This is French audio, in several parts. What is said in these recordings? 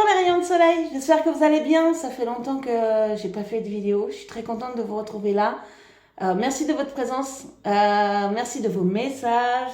les rayons de soleil, j'espère que vous allez bien. Ça fait longtemps que j'ai pas fait de vidéo. Je suis très contente de vous retrouver là. Merci de votre présence, merci de vos messages,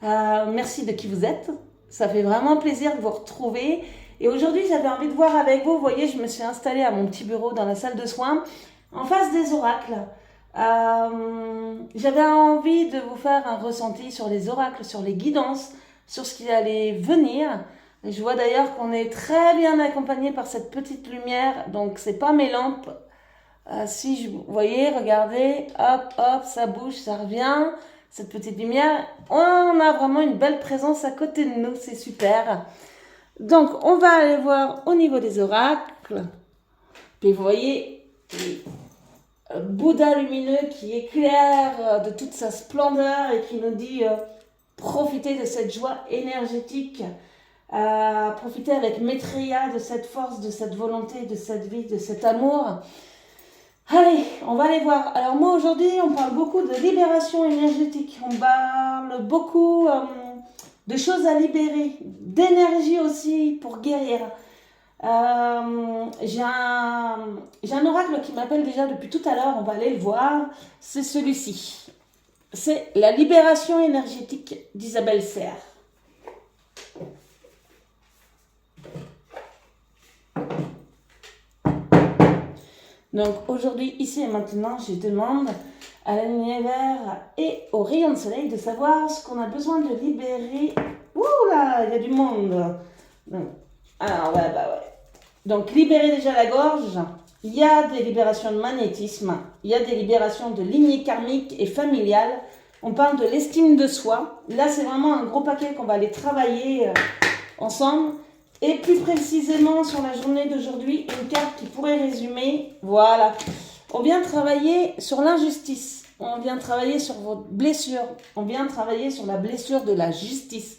merci de qui vous êtes. Ça fait vraiment plaisir de vous retrouver. Et aujourd'hui, j'avais envie de voir avec vous. Vous voyez, je me suis installée à mon petit bureau dans la salle de soins, en face des oracles. J'avais envie de vous faire un ressenti sur les oracles, sur les guidances, sur ce qui allait venir. Je vois d'ailleurs qu'on est très bien accompagné par cette petite lumière, donc c'est pas mes lampes. Si vous voyez, regardez, hop, hop, ça bouge, ça revient. Cette petite lumière, on a vraiment une belle présence à côté de nous, c'est super. Donc, on va aller voir au niveau des oracles. Puis vous voyez, Bouddha lumineux qui éclaire de toute sa splendeur et qui nous dit profitez de cette joie énergétique. Profiter avec Maitreya de cette force, de cette volonté, de cette vie, de cet amour. Allez, on va aller voir. Alors moi aujourd'hui, on parle beaucoup de libération énergétique. On parle beaucoup de choses à libérer, d'énergie aussi pour guérir. J'ai un oracle qui m'appelle déjà depuis tout à l'heure, on va aller le voir. C'est celui-ci. C'est la libération énergétique d'Isabelle Serre. Donc aujourd'hui, ici et maintenant, je demande à l'univers et au rayon de soleil de savoir ce qu'on a besoin de libérer. Ouh là, il y a du monde. Donc, alors ouais. Donc libérer déjà la gorge. Il y a des libérations de magnétisme. Il y a des libérations de lignées karmiques et familiales. On parle de l'estime de soi. Là, c'est vraiment un gros paquet qu'on va aller travailler ensemble. Et plus précisément sur la journée d'aujourd'hui, une carte qui pourrait résumer, voilà. On vient travailler sur l'injustice, on vient travailler sur votre blessure, on vient travailler sur la blessure de la justice.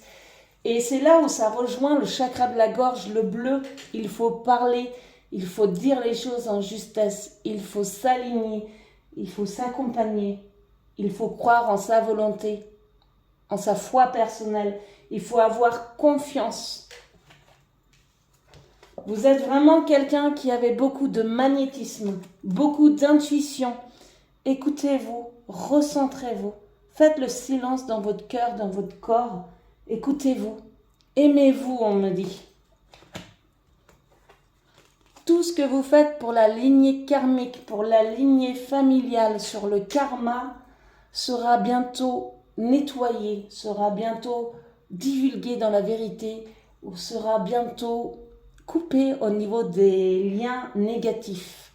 Et c'est là où ça rejoint le chakra de la gorge, le bleu. Il faut parler, il faut dire les choses en justesse, il faut s'aligner, il faut s'accompagner, il faut croire en sa volonté, en sa foi personnelle, il faut avoir confiance. Vous êtes vraiment quelqu'un qui avait beaucoup de magnétisme, beaucoup d'intuition. Écoutez-vous, recentrez-vous, faites le silence dans votre cœur, dans votre corps. Écoutez-vous, aimez-vous, on me dit. Tout ce que vous faites pour la lignée karmique, pour la lignée familiale, sur le karma, sera bientôt nettoyé, sera bientôt divulgué dans la vérité, ou sera bientôt coupé au niveau des liens négatifs.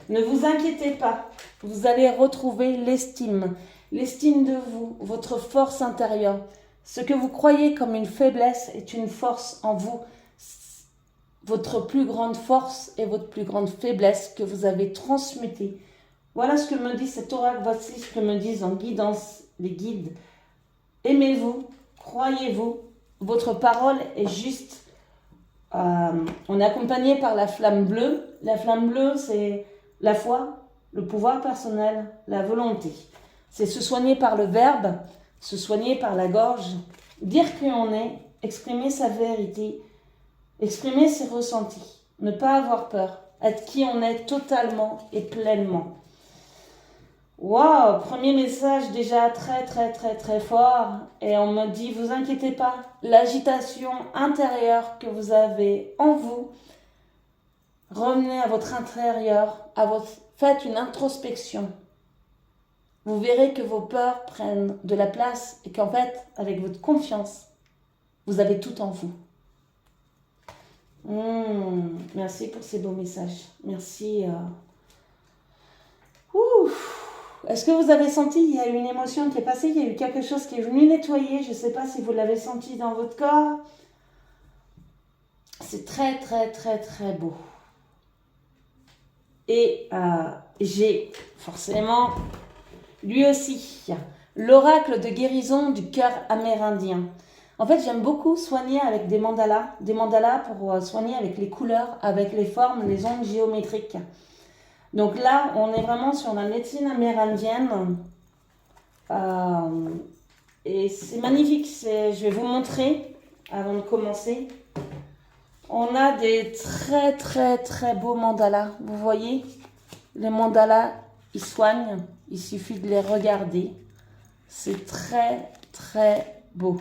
Ne vous inquiétez pas, vous allez retrouver l'estime de vous, votre force intérieure. Ce que vous croyez comme une faiblesse est une force en vous. Votre plus grande force et votre plus grande faiblesse que vous avez transmutée. Voilà ce que me dit cet oracle, voici ce que me disent en guidance les guides. Aimez-vous, croyez-vous, votre parole est juste. On est accompagné par la flamme bleue. La flamme bleue, c'est la foi, le pouvoir personnel, la volonté. C'est se soigner par le verbe, se soigner par la gorge, dire qui on est, exprimer sa vérité, exprimer ses ressentis, ne pas avoir peur, être qui on est totalement et pleinement. Waouh, premier message déjà très fort. Et on me dit, vous inquiétez pas, l'agitation intérieure que vous avez en vous, revenez à votre intérieur, faites une introspection. Vous verrez que vos peurs prennent de la place et qu'en fait, avec votre confiance, vous avez tout en vous. Merci pour ces beaux messages. Merci. Est-ce que vous avez senti, il y a eu une émotion qui est passée, il y a eu quelque chose qui est venu nettoyer, je ne sais pas si vous l'avez senti dans votre corps. C'est très beau. Et j'ai forcément, lui aussi, l'oracle de guérison du cœur amérindien. En fait, j'aime beaucoup soigner avec des mandalas pour soigner avec les couleurs, avec les formes, les ondes géométriques. Donc là, on est vraiment sur la médecine amérindienne. Et c'est magnifique. Je vais vous montrer avant de commencer. On a des très très très beaux mandalas. Vous voyez, les mandalas, ils soignent. Il suffit de les regarder. C'est très très beau.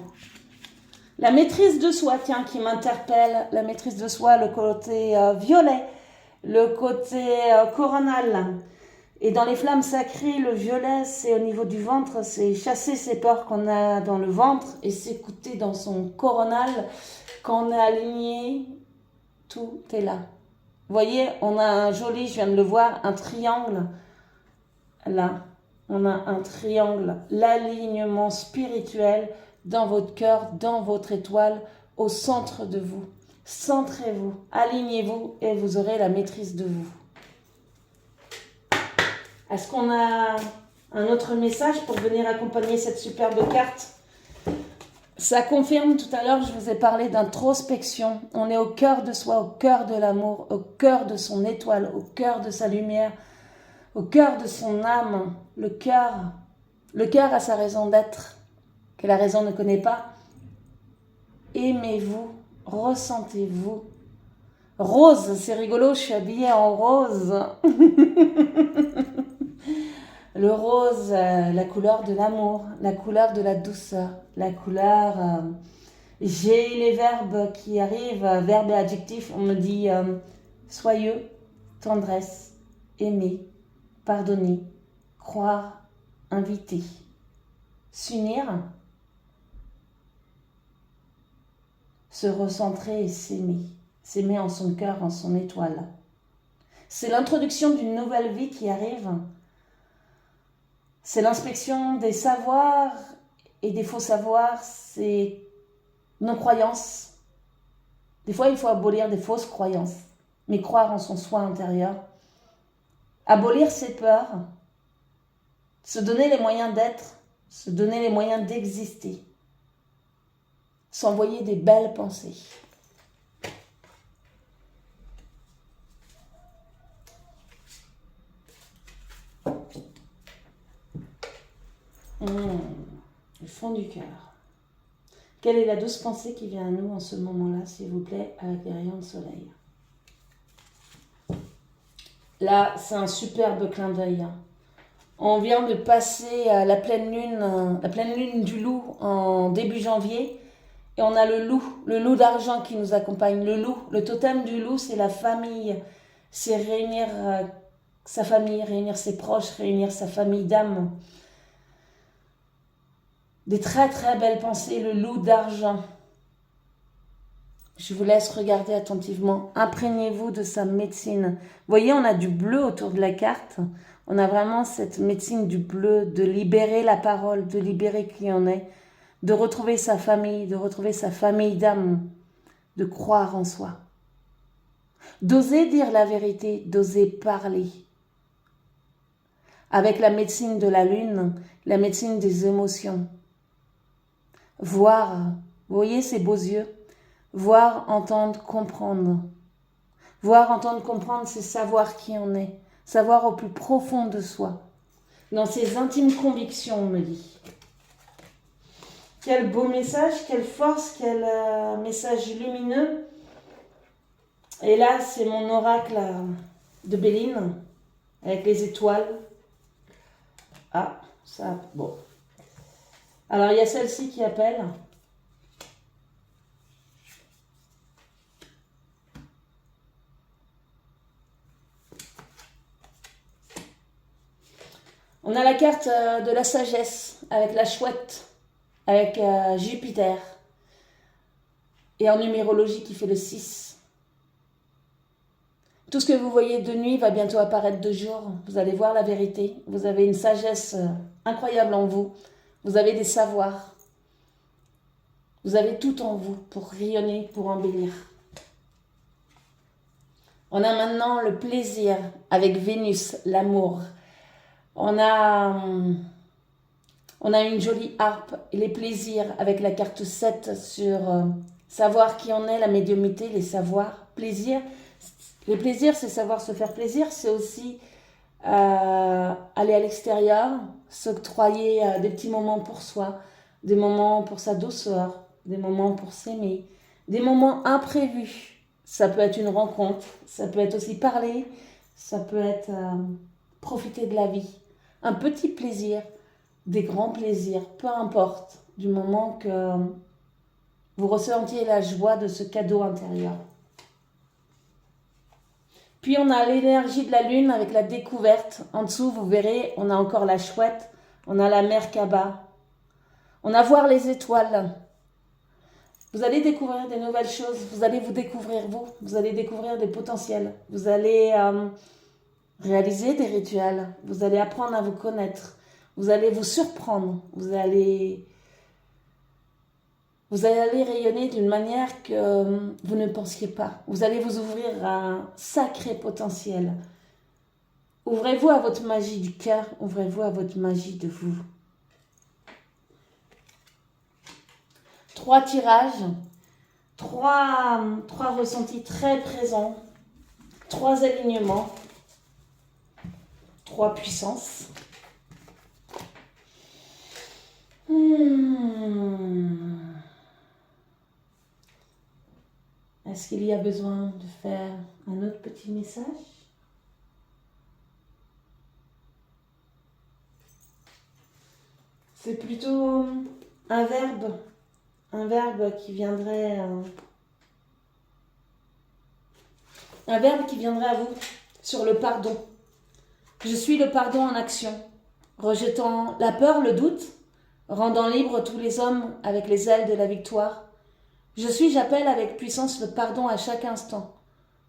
La maîtrise de soi, tiens, qui m'interpelle. La maîtrise de soi, le côté violet, le côté coronal. Et dans les flammes sacrées, le violet, c'est au niveau du ventre, c'est chasser ces peurs qu'on a dans le ventre et s'écouter dans son coronal. Quand on est aligné, tout est là. Vous voyez, on a un joli, je viens de le voir, un triangle. Là, on a un triangle. L'alignement spirituel dans votre cœur, dans votre étoile, au centre de vous. Centrez-vous, alignez-vous et vous aurez la maîtrise de vous. Est-ce qu'on a un autre message pour venir accompagner cette superbe carte? Ça confirme, tout à l'heure, je vous ai parlé d'introspection. On est au cœur de soi, au cœur de l'amour, au cœur de son étoile, au cœur de sa lumière, au cœur de son âme. Le cœur a sa raison d'être, que la raison ne connaît pas. Aimez-vous, ressentez-vous. Rose, c'est rigolo, je suis habillée en rose. Le rose, la couleur de l'amour, la couleur de la douceur, la couleur... j'ai les verbes qui arrivent, verbes et adjectifs, on me dit soyeux, tendresse, aimer, pardonner, croire, inviter, s'unir, se recentrer et s'aimer. S'aimer en son cœur, en son étoile. C'est l'introduction d'une nouvelle vie qui arrive. C'est l'inspection des savoirs et des faux savoirs, c'est nos croyances. Des fois, il faut abolir des fausses croyances, mais croire en son soi intérieur. Abolir ses peurs, se donner les moyens d'être, se donner les moyens d'exister. S'envoyer des belles pensées. Le fond du cœur. Quelle est la douce pensée qui vient à nous en ce moment-là, s'il vous plaît, avec les rayons de soleil? Là, c'est un superbe clin d'œil. On vient de passer à la pleine lune du loup en début janvier. Et on a le loup d'argent qui nous accompagne. Le loup, le totem du loup, c'est la famille. C'est réunir sa famille, réunir ses proches, réunir sa famille d'âme. Des très très belles pensées, le loup d'argent. Je vous laisse regarder attentivement. Imprégnez-vous de sa médecine. Vous voyez, on a du bleu autour de la carte. On a vraiment cette médecine du bleu, de libérer la parole, de libérer qui on est, de retrouver sa famille d'âme, de croire en soi. D'oser dire la vérité, d'oser parler. Avec la médecine de la lune, la médecine des émotions. Voir, vous voyez ces beaux yeux, voir, entendre, comprendre. Voir, entendre, comprendre, c'est savoir qui on est, savoir au plus profond de soi, dans ses intimes convictions, on me dit. Quel beau message, quelle force, quel message lumineux. Et là, c'est mon oracle de Béline, avec les étoiles. Ah, ça, bon. Alors, il y a celle-ci qui appelle. On a la carte de la sagesse, avec la chouette, avec Jupiter. Et en numérologie qui fait le 6. Tout ce que vous voyez de nuit va bientôt apparaître de jour. Vous allez voir la vérité. Vous avez une sagesse incroyable en vous. Vous avez des savoirs. Vous avez tout en vous pour rayonner, pour embellir. On a maintenant le plaisir avec Vénus, l'amour. On a une jolie harpe et les plaisirs avec la carte 7 sur savoir qui on est, la médiumnité, les savoirs, plaisir. Les plaisirs, c'est savoir se faire plaisir, c'est aussi aller à l'extérieur, s'octroyer des petits moments pour soi, des moments pour sa douceur, des moments pour s'aimer, des moments imprévus. Ça peut être une rencontre, ça peut être aussi parler, ça peut être profiter de la vie. Un petit plaisir, des grands plaisirs, peu importe, du moment que vous ressentiez la joie de ce cadeau intérieur. Puis on a l'énergie de la lune avec la découverte. En dessous, vous verrez, on a encore la chouette, on a la mer Kaba. On a voir les étoiles. Vous allez découvrir des nouvelles choses, vous allez vous découvrir vous allez découvrir des potentiels, vous allez réaliser des rituels, vous allez apprendre à vous connaître, vous allez vous surprendre, vous allez rayonner d'une manière que vous ne pensiez pas. Vous allez vous ouvrir à un sacré potentiel. Ouvrez-vous à votre magie du cœur, ouvrez-vous à votre magie de vous. 3 tirages, 3 ressentis très présents, 3 alignements, 3 puissances. Est-ce qu'il y a besoin de faire un autre petit message? C'est plutôt un verbe qui viendrait à vous sur le pardon. Je suis le pardon en action, rejetant la peur, le doute, rendant libres tous les hommes avec les ailes de la victoire. J'appelle avec puissance le pardon à chaque instant,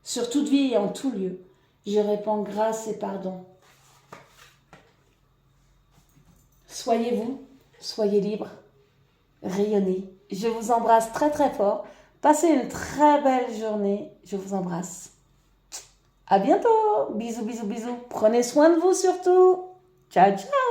sur toute vie et en tout lieu. Je répands grâce et pardon. Soyez vous, soyez libres, rayonnez. Je vous embrasse très très fort. Passez une très belle journée. Je vous embrasse. À bientôt. Bisous, bisous, bisous. Prenez soin de vous surtout. Ciao, ciao.